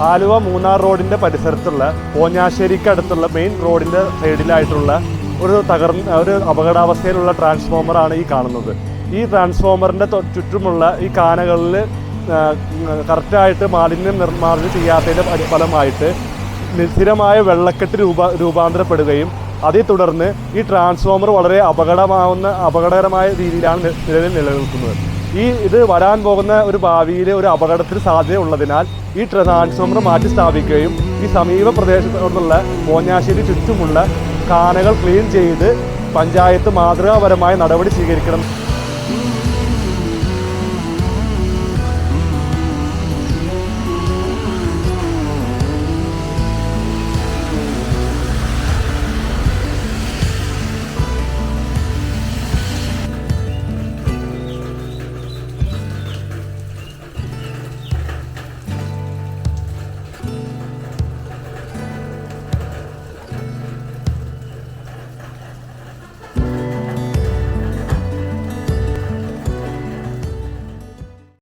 ആലുവ മൂന്നാർ റോഡിൻ്റെ പരിസരത്തുള്ള പോഞ്ഞാശ്ശേരിക്കടുത്തുള്ള മെയിൻ റോഡിൻ്റെ സൈഡിലായിട്ടുള്ള ഒരു അപകടാവസ്ഥയിലുള്ള ട്രാൻസ്ഫോമറാണ് ഈ കാണുന്നത്. ഈ ട്രാൻസ്ഫോമറിൻ്റെ ചുറ്റുമുള്ള ഈ കാനകളിൽ കറക്റ്റായിട്ട് മാലിന്യം നിർമ്മാർജ്ജനം ചെയ്യാത്തതിൻ്റെ ഫലമായിട്ട് സ്ഥിരമായ വെള്ളക്കെട്ട് രൂപാന്തരപ്പെടുകയും അതേ തുടർന്ന് ഈ ട്രാൻസ്ഫോമർ വളരെ അപകടകരമായ രീതിയിലാണ് നിലനിൽക്കുന്നത്. ഇത് വരാൻ പോകുന്ന ഒരു ഭാവിയിൽ ഒരു അപകടത്തിന് സാധ്യതയുള്ളതിനാൽ ഈ ട്രാൻസ്ഫോമർ മാറ്റി സ്ഥാപിക്കുകയും ഈ സമീപ പ്രദേശത്തോടുള്ള പോഞ്ഞാശ്ശേരി ചുറ്റുമുള്ള കാനകൾ ക്ലീൻ ചെയ്ത് പഞ്ചായത്ത് മാതൃകാപരമായ നടപടി സ്വീകരിക്കണം.